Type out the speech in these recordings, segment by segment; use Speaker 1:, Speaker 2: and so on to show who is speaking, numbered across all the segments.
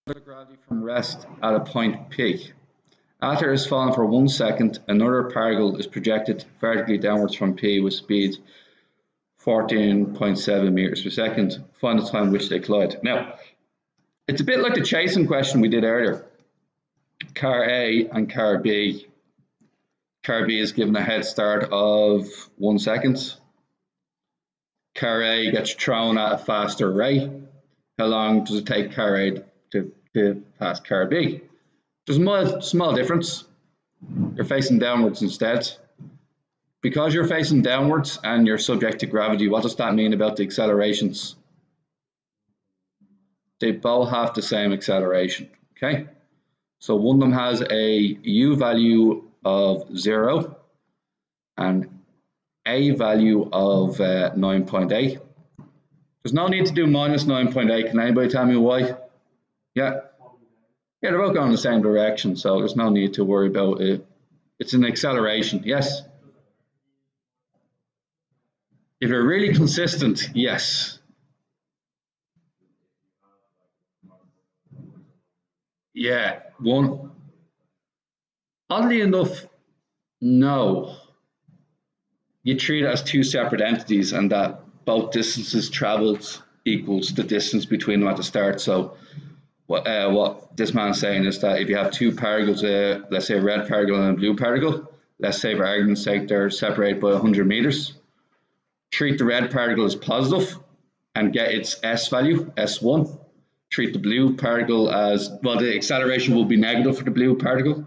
Speaker 1: Gravity from rest at a point P. After it has fallen for 1 second, another particle is projected vertically downwards from P with speed 14.7 meters per second. Find the time which they collide. Now, it's a bit like the chasing question we did earlier. Car A and car B. Car B is given a head start of 1 second. Car A gets thrown at a faster rate. How long does it take car A to pass car B? There's a small difference. You're facing downwards instead. Because you're facing downwards and you're subject to gravity, what does that mean about the accelerations? They both have the same acceleration, okay? So one of them has a u value of 0 and a value of 9.8. There's no need to do minus 9.8. Can anybody tell me why? Yeah, they're both going in the same direction, so there's no need to worry about it. It's an acceleration, yes. If you're really consistent, yes. Yeah, one. Oddly enough, no. You treat it as two separate entities and that both distances traveled equals the distance between them at the start. So what this man's saying is that if you have two particles, let's say a red particle and a blue particle, let's say for argument's sake they're separated by 100 meters, treat the red particle as positive and get its S value, S1. Treat the blue particle as, well, the acceleration will be negative for the blue particle,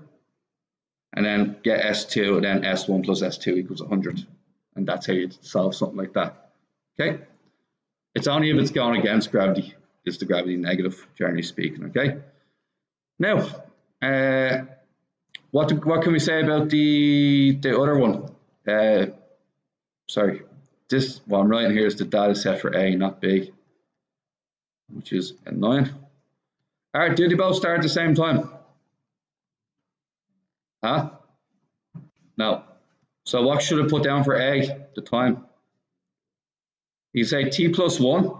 Speaker 1: and then get S2, and then S1 plus S2 equals 100. And that's how you solve something like that. Okay? It's only if it's going against gravity is the gravity negative, generally speaking. Okay? Now, what can we say about the other one? Sorry, this what I'm writing here is the data set for A, not B, which is a 9. All right, do they both start at the same time? Huh? No. So what should I put down for A, the time? You say t plus 1,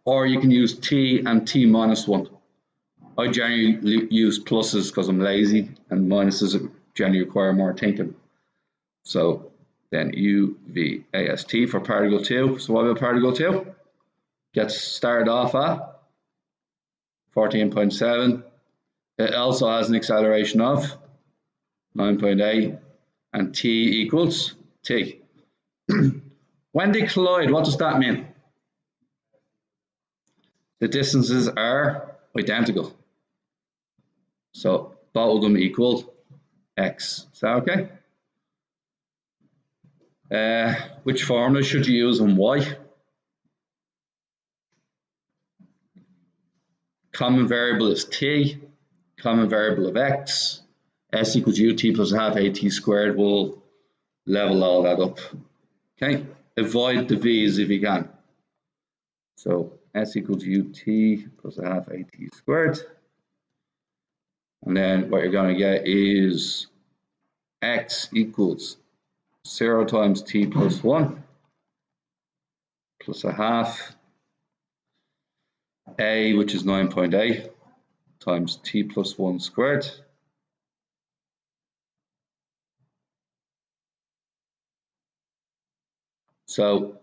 Speaker 1: or you can use t and t minus 1. I generally use pluses because I'm lazy, and minuses generally require more thinking. So then UVAST for particle 2. So what about particle 2? Gets started off at 14.7. It also has an acceleration of 9.8, and t equals t. When they collide, what does that mean? The distances are identical. So both of them equal x. Is that okay? Which formula should you use on y? Common variable is t. Common variable of x. S equals ut plus half at squared will level all that up. Okay? Avoid the v's if you can. So S equals ut plus half at squared. And then what you're going to get is x equals 0 times t plus 1 plus a half a, which is 9.8, times t plus 1 squared. So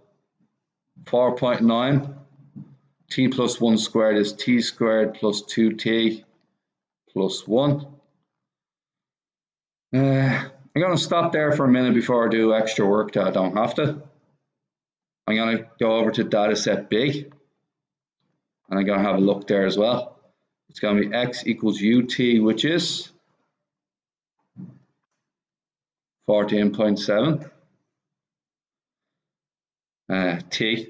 Speaker 1: 4.9, t plus 1 squared is t squared plus 2t plus 1. I'm going to stop there for a minute before I do extra work that I don't have to. I'm going to go over to data set B, and I'm going to have a look there as well. It's going to be x equals ut, which is 14.7. T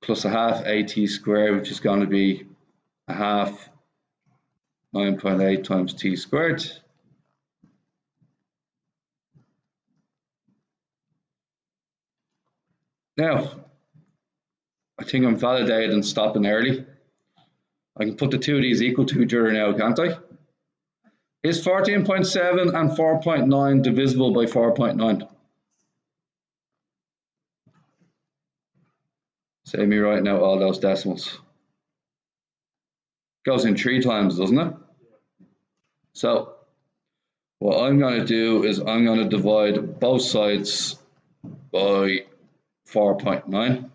Speaker 1: plus a half at squared, which is going to be a half 9.8 times t squared. Now, I think I'm validated and stopping early. I can put the two of these equal to each other now, can't I? Is 14.7 and 4.9 divisible by 4.9? Save me writing out all those decimals. Goes in 3 times, doesn't it? So what I'm going to do is I'm going to divide both sides by 4.9.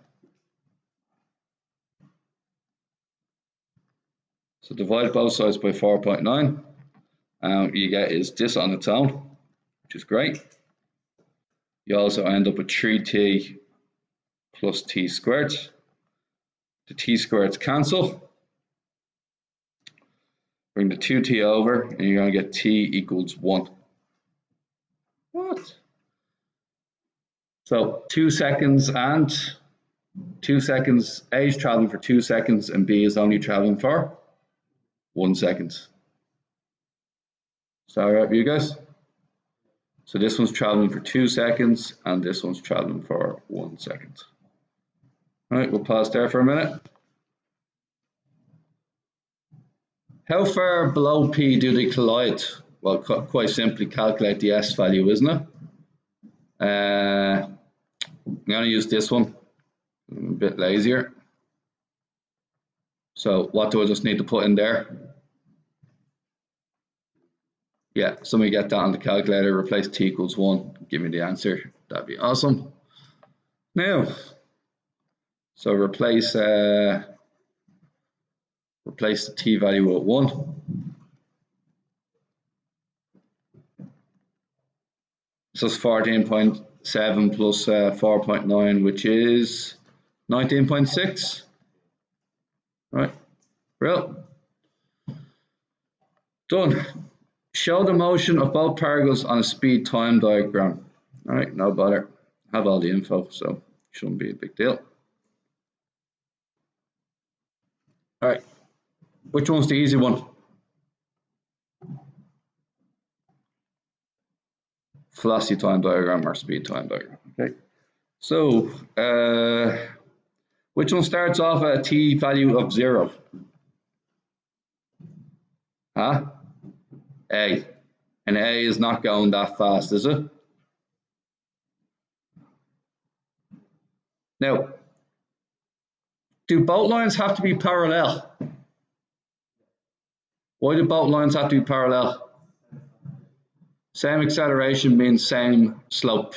Speaker 1: So divide both sides by 4.9. And what you get is this on its own, which is great. You also end up with 3t plus t squared. The t squareds cancel. Bring the 2t over, and you're going to get t equals 1. What? So 2 seconds and 2 seconds. A is traveling for 2 seconds, and B is only traveling for 1 second. Is that all right with you guys? So this one's traveling for 2 seconds, and this one's traveling for 1 second. All right, we'll pause there for a minute. How far below P do they collide? Well, quite simply calculate the S value, isn't it? I'm going to use this one. I'm a bit lazier. So what do I just need to put in there? Yeah, somebody get that on the calculator, replace t equals 1, give me the answer. That'd be awesome. Now, so replace the t value with 1. So it's 14.7 plus 4.9, which is 19.6. Right, well, done. Show the motion of both particles on a speed time diagram. All right, no bother. Have all the info, so shouldn't be a big deal. All right, which one's the easy one? Velocity time diagram or speed time diagram. Okay, so which one starts off at a t value of 0? Huh? A. And A is not going that fast, is it? Now, do both lines have to be parallel? Why do both lines have to be parallel? Same acceleration means same slope.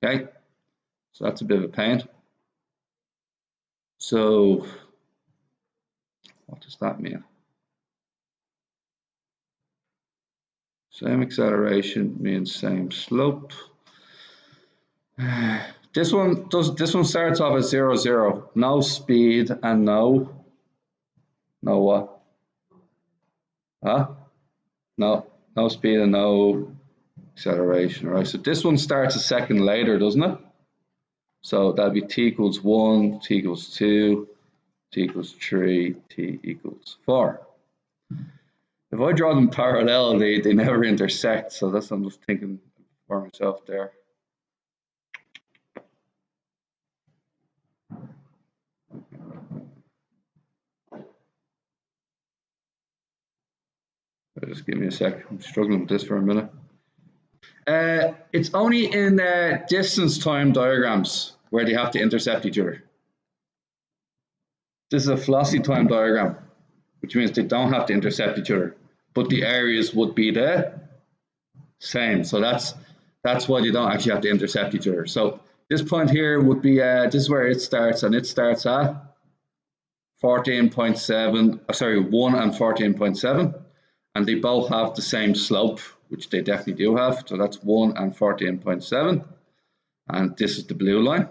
Speaker 1: Okay, so that's a bit of a pain. So, what does that mean? Same acceleration means same slope. This one starts off at 0, 0. No speed and no what? Huh? No speed and no acceleration. Right. So this one starts a second later, doesn't it? So that'd be t equals 1, t equals 2, t equals 3, t equals 4. If I draw them parallel, they never intersect. So that's what I'm just thinking for myself there. Just give me a sec. I'm struggling with this for a minute. It's only in distance time diagrams where they have to intercept each other. This is a velocity time diagram, which means they don't have to intercept each other, but the areas would be the same. So that's why they don't actually have to intercept each other. So this point here would be, this is where it starts, and it starts at 14.7, sorry, 1 and 14.7, and they both have the same slope, which they definitely do have. So that's 1 and 14.7, and this is the blue line.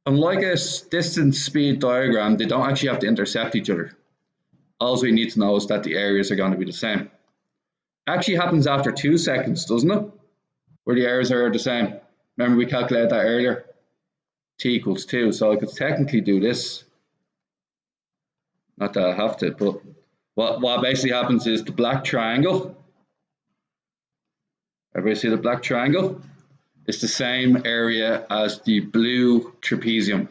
Speaker 1: Unlike a distance speed diagram, they don't actually have to intercept each other. All we need to know is that the areas are going to be the same. Actually happens after 2 seconds, doesn't it? Where the areas are the same. Remember we calculated that earlier? T equals 2, so I could technically do this. Not that I have to, but what basically happens is the black triangle, everybody see the black triangle? It's the same area as the blue trapezium.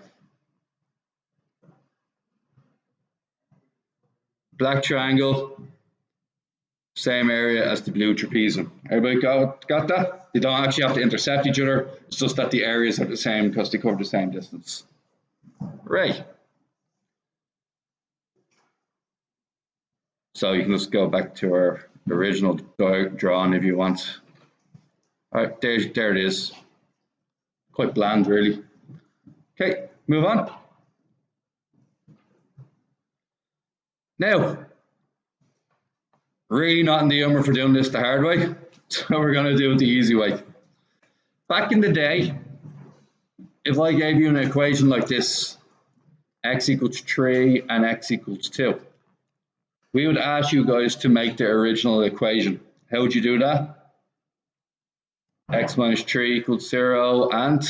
Speaker 1: Black triangle, same area as the blue trapezium. Everybody got that? They don't actually have to intercept each other. It's just that the areas are the same because they cover the same distance. Right. So you can just go back to our original drawing if you want. All right, there it is. Quite bland, really. Okay, move on. Now, really not in the humor for doing this the hard way, so we're going to do it the easy way. Back in the day, if I gave you an equation like this, x equals 3 and x equals 2, we would ask you guys to make the original equation. How would you do that? X minus 3 equals 0 and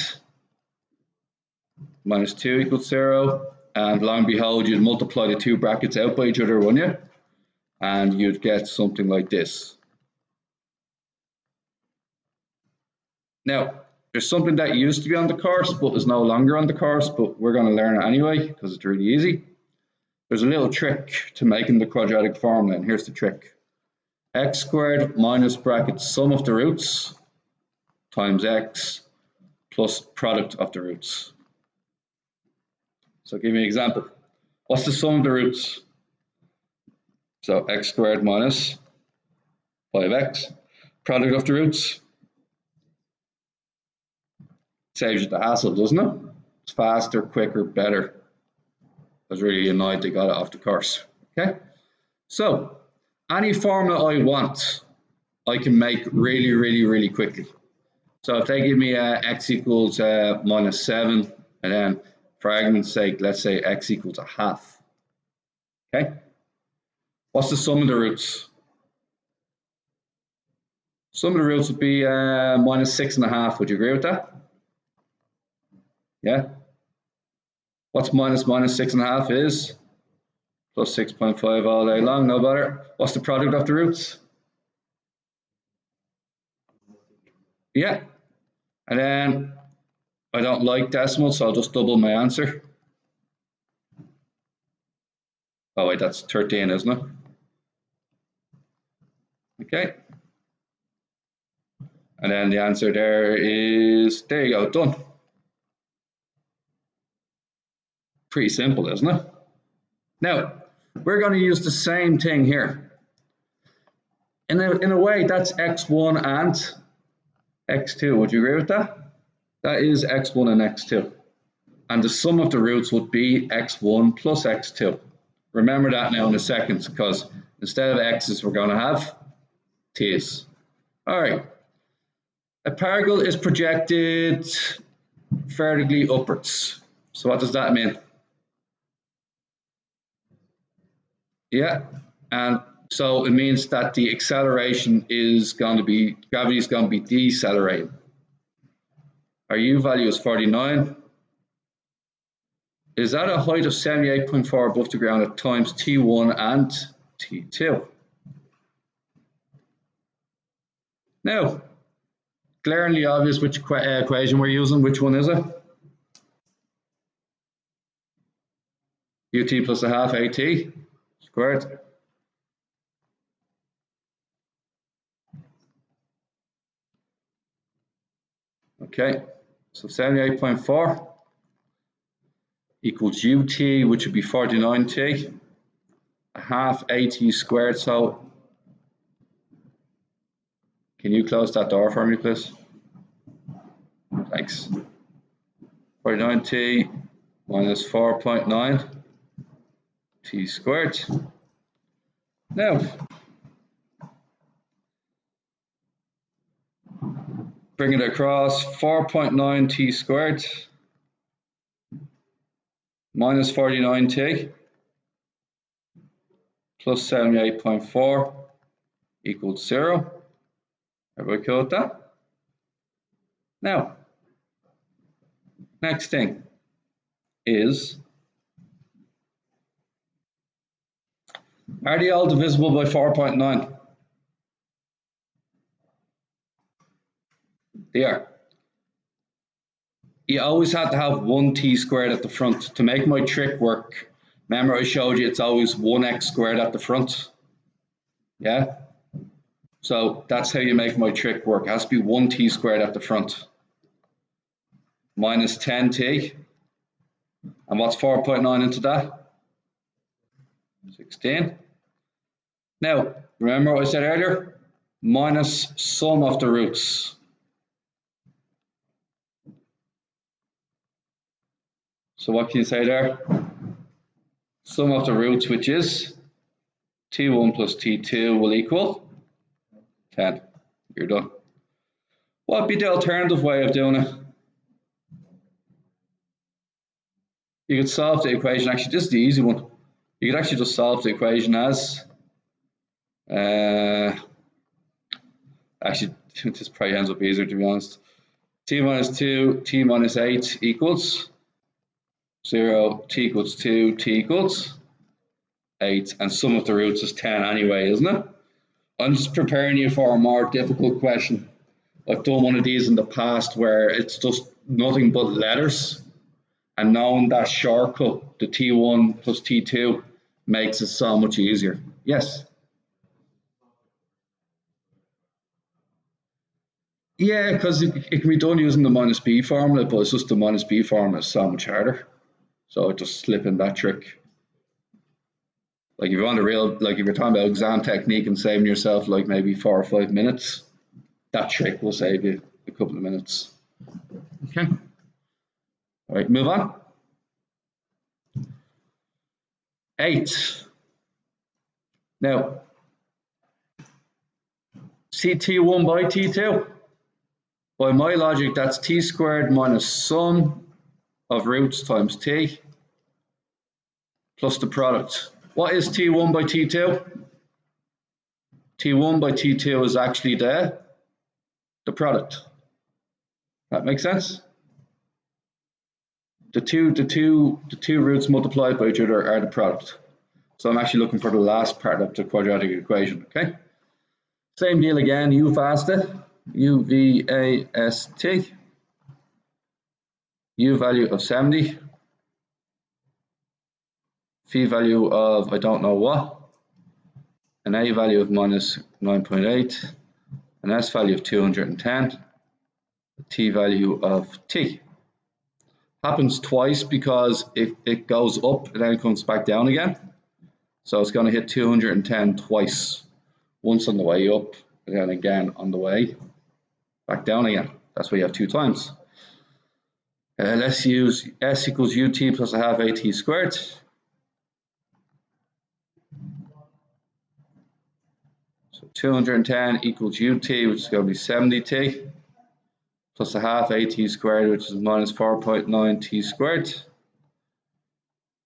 Speaker 1: minus 2 equals 0. And lo and behold, you'd multiply the two brackets out by each other, wouldn't you? And you'd get something like this. Now, there's something that used to be on the course, but is no longer on the course, but we're going to learn it anyway, because it's really easy. There's a little trick to making the quadratic formula, and here's the trick. X squared minus bracket sum of the roots times x plus product of the roots. So give me an example. What's the sum of the roots? So x squared minus 5x. Product of the roots. Saves you the hassle, doesn't it? It's faster, quicker, better. I was really annoyed they got it off the course. Okay? So, any formula I want, I can make really quickly. So if they give me x equals minus 7, and then for argument's sake, let's say x equals a half. Okay? What's the sum of the roots? Sum of the roots would be minus 6.5. Would you agree with that? Yeah? What's minus 6.5 is? Plus 6.5 all day long, no bother. What's the product of the roots? Yeah. And then I don't like decimals, so I'll just double my answer. Oh wait, that's 13, isn't it? Okay. And then the answer there is, there you go, done. Pretty simple, isn't it? Now, we're going to use the same thing here. In a way, that's x1 and x2. Would you agree with that? That is x1 and x2. And the sum of the roots would be x1 plus x2. Remember that now in a second, because instead of x's, we're going to have t's. All right. A particle is projected vertically upwards. So what does that mean? Yeah, and so it means that the acceleration is going to be, gravity is going to be decelerating. Our u value is 49. Is at a height of 78.4 above the ground at times t1 and t2. Now, glaringly obvious which equation we're using. Which one is it? ut plus a half at squared. Okay, so 78.4 equals ut, which would be 49t, a half at squared. So can you close that door for me, please? Thanks. 49t minus 4.9 t squared. Now, bring it across, 4.9 t squared minus 49t plus 78.4 equals 0. Everybody cool with that? Now, next thing is, are they all divisible by 4.9? They are. You always have to have one t squared at the front. To make my trick work, remember I showed you it's always 1x squared at the front? Yeah? So that's how you make my trick work. It has to be 1t squared at the front. Minus 10t. And what's 4.9 into that? 16. Now, remember what I said earlier? Minus sum of the roots. So what can you say there? Sum of the roots, which is T1 plus T2 will equal 10. You're done. What would be the alternative way of doing it? You could solve the equation, actually this is the easy one. You could actually just solve the equation as, actually this probably ends up easier to be honest. T minus 2, T minus 8 equals 0, T equals 2, T equals 8, and sum of the roots is 10 anyway, isn't it? I'm just preparing you for a more difficult question. I've done one of these in the past where it's just nothing but letters, and knowing that shortcut, the T1 plus T2, makes it so much easier. Yes? Yeah, because it can be done using the minus b formula, but it's just the minus b formula is so much harder. So I just slip in that trick. Like if you want a real, like if you're talking about exam technique and saving yourself like maybe 4 or 5 minutes, that trick will save you a couple of minutes. Okay. All right, move on. 8. Now, see T1 by T2. By my logic, that's T squared minus sum of roots times T plus the product. What is T1 by T2? T1 by T2 is actually the product. That makes sense? The two roots multiplied by each other are the product. So I'm actually looking for the last part of the quadratic equation, okay? Same deal again, U vast, U V A S T, U value of 70, phi value of I don't know what, an A value of minus 9.8, an S value of 210, a T value of T. Happens twice because it goes up and then it comes back down again. So it's going to hit 210 twice. Once on the way up and then again on the way back down again. That's why you have 2 times. Let's use S equals UT plus a half AT squared. So 210 equals UT, which is going to be 70T, plus a half AT squared, which is minus 4.9 T squared.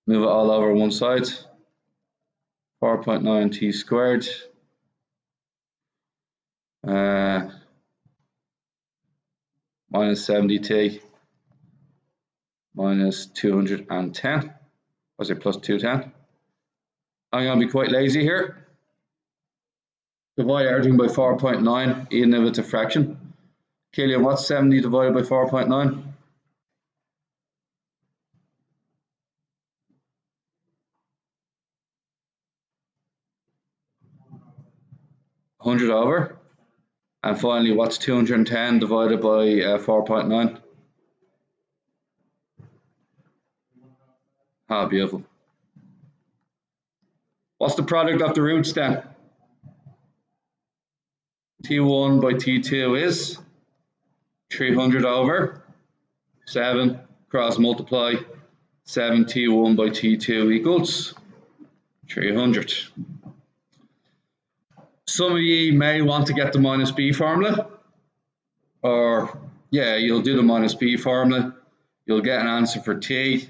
Speaker 1: Move it all over one side. 4.9 T squared. Minus 70T minus 210. Was it plus 210? I'm going to be quite lazy here. Divide everything by 4.9, even if it's a fraction. Killian, what's 70 divided by 4.9? 100 over. And finally, what's 210 divided by 4.9? Ah, beautiful. What's the product of the roots then? T1 by T2 is 300 over 7 cross multiply 7 T1 by T2 equals 300. Some of you may want to get the minus b formula, or yeah, you'll do the minus b formula. You'll get an answer for t.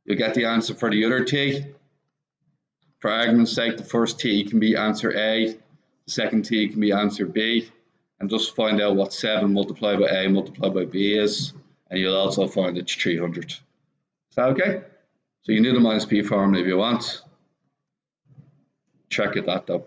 Speaker 1: You'll get the answer for the other t. For argument's sake, the first t can be answer A, the second t can be answer B, and just find out what 7 multiplied by A multiplied by B is, and you'll also find it's 300. Is that okay? So you can do the minus b formula if you want. Check it that though.